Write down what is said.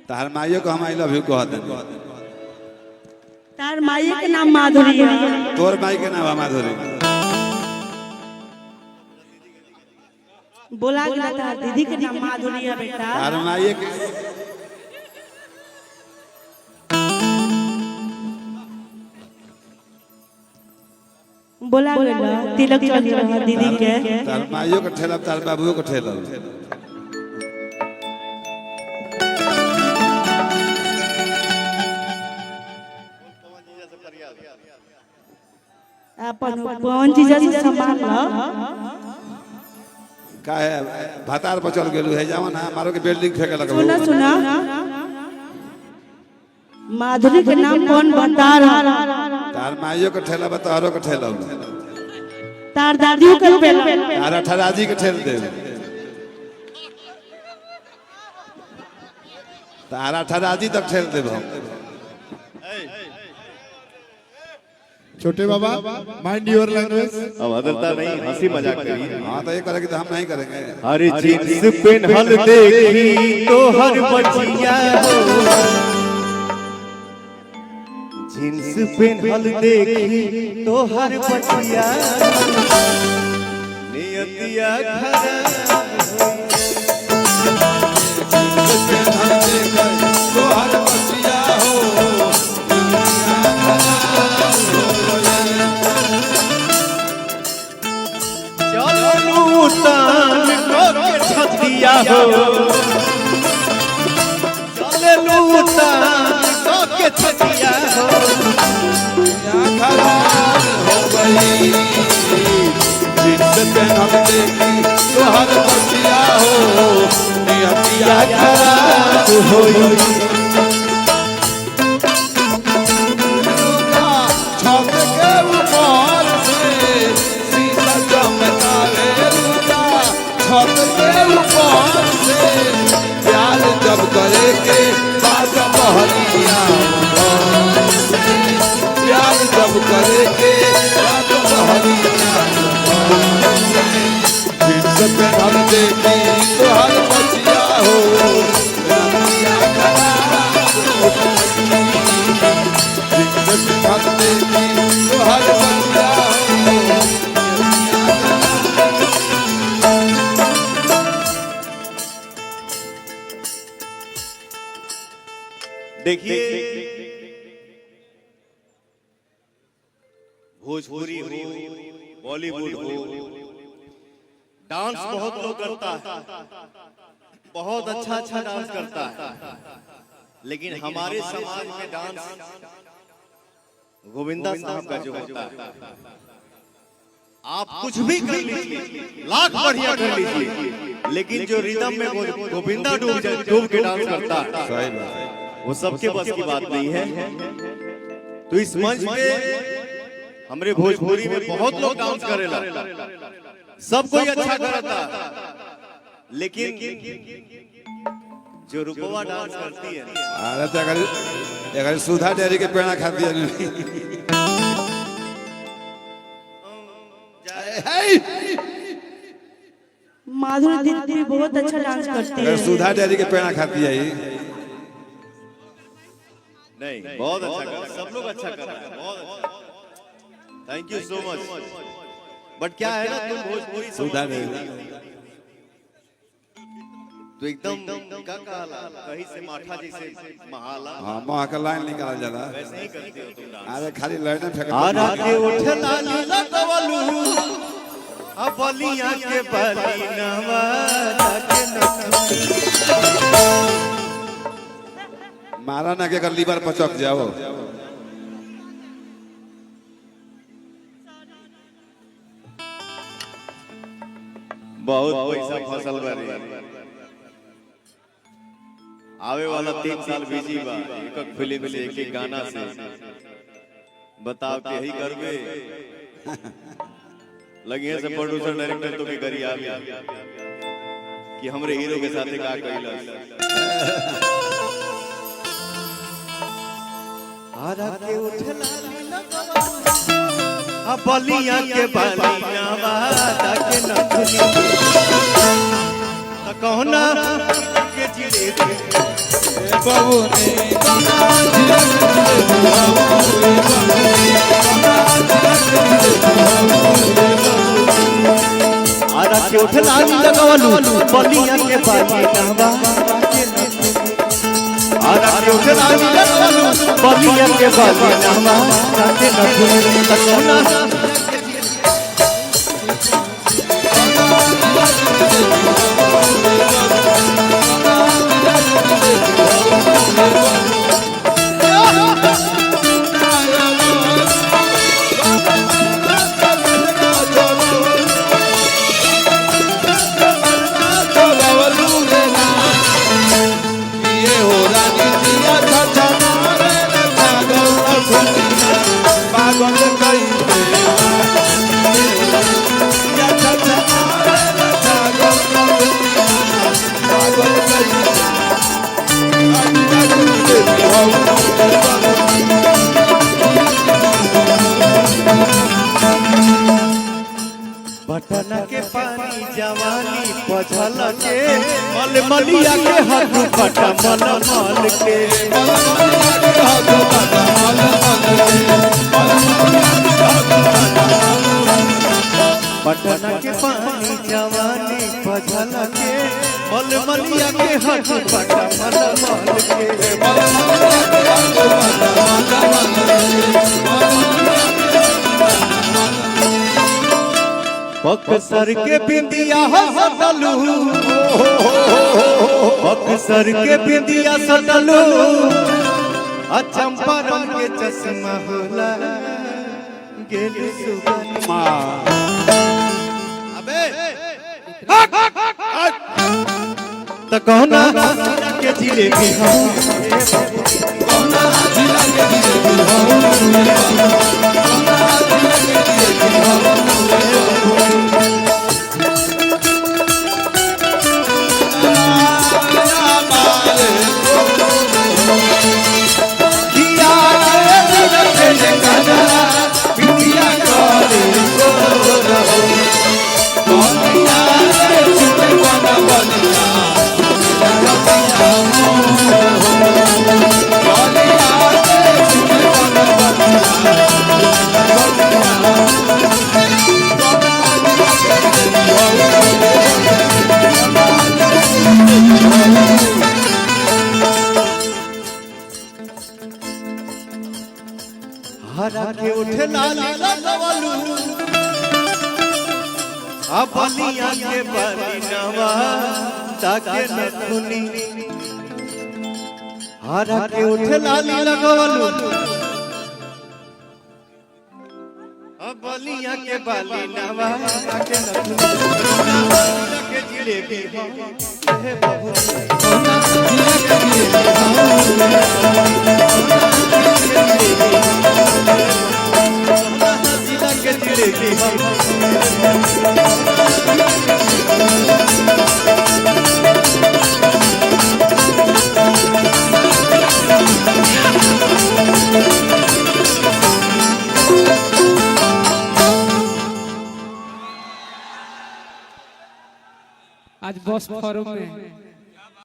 तार माइयो को हम आई लव यू कहते हैं। तार माई के नाम माधुरी है। तोर माई के नाम माधुरी। बोला गया था दीदी के नाम माधुरी है बेटा। तार माई के बोला गया तिलक चल रहा दीदी के। तार माइयो को ठेलब तार बाबुओ को ठेलब। अपन पवन जी जैसे संभाल लो। का है भातार पर चल गेलू है जाओ ना मारो के बिल्डिंग फेंके लगो। सुना सुना माधुरी के नाम कौन बता रहा? तार माइयो को ठेलब तारो को ठेलब। तार दादियों के पेल। तार ठराजी के ठेल दे। तारा ठराजी तक ठेल दे हम। छोटे बाबा माइंड योर लैंग्वेज। अब बदलता नहीं, हंसी मजाक करिए। हाँ तो ये करेंगे तो हम नहीं करेंगे। हर जींस पेन देखी तो हर बचिया हो, जींस पेन देखी तो हर बचिया नियतिया खराब हो। तो हर बचिया हो लूटान को छतिया हो, चले लूटान को छतिया हो, खराब हो गई जिस पे हम देखी तो हर बचिया हो नियतिया खराब हो गई। छत के ऊपर से शीशा चमकावे रूला, छत के ऊपर से प्यार जब करे के बात बहरिया, प्यार जब करे के बात बहरिया। जिस पे हम देखी तो हर बचिया हो नियतिया खराब हो गई। जिस पे हम देखी तो हर बचिया हो देखिए भोजपुरी हो बॉलीवुड हो डांस बहुत लोग करता है, बहुत अच्छा अच्छा डांस करता है, लेकिन हमारे समाज में डांस गोविंदा साहब का जो होता है, आप कुछ भी कर लीजिए, लाख बढ़िया कर लीजिए, लेकिन जो रिदम में गोविंदा डूब के डांस करता है सही बात है। वो सबके बस की बात नहीं है। तो इस मंच पे हमरे भोजपुरी में बहुत लोग डांस करेला, सब कोई अच्छा करता, लेकिन जो रूपवा डांस करती है, अरे तो अगर सुधा डेयरी के पेड़ा खाती है माधुरी दीदी बहुत अच्छा डांस करती है। अगर सुधा डेयरी के पेड़ा खाती है नहीं बहुत अच्छा कर, सब लोग अच्छा कर रहे हैं, बहुत अच्छा, थैंक यू सो मच। बट क्या है ना, तुम भोजपुरी सुधा डेयरी तो एकदम का कहीं से माठा जैसे महाला, हाँ माँ का लाइन निकाल जाला वैसे ही करते हो तुम डांस। अरे खाली लाइन फेंक आरा के उठे लाली लगवलू, अब बलिया के बली नवारा के नखनी, मारा ना के अगर लीवर पचक जाओ। बहुत पैसा फसल बारी, आवे वाला 3 साल बिजी बा, एक फिल्म से एक गाना से, बताओ के ही करबे लगे से प्रोड्यूसर डायरेक्टर तो के करी आ गया कि हमरे हीरो के साथ का कइला। आरा के उठे लाली लगवा, अब बलिया के बाली नवादा के नखनी, त कहना के जिले बबुनी कौना जिला के जिलेबी आरा के उठला लगवलू बलिया के बाली नहवा आरा के उठला लगवलू बलिया के बाली नहवा के नथुनी तकना बटन के पानी जवानी पझल के मलमलिया के हक पट मलमल के बटन के पानी जवानी पझल के मलमलिया के हक पट मलमल के बक्सर के बिंदिया सटलू बक्सर के बिंदिया सटलू चंपारण के चश्मा होला गेली सुगनमा अबे त कहना के जिलेबी हम कहना जिला के जिलेबी हरा के उठे लाली लगवलू बलिया के बाली नवा ताके नथुनी हरा के उठे लाली लगवलू बलिया के बाली नवा ताके नथुनी के जिलेबी हे बाबू आज बॉस फोरम में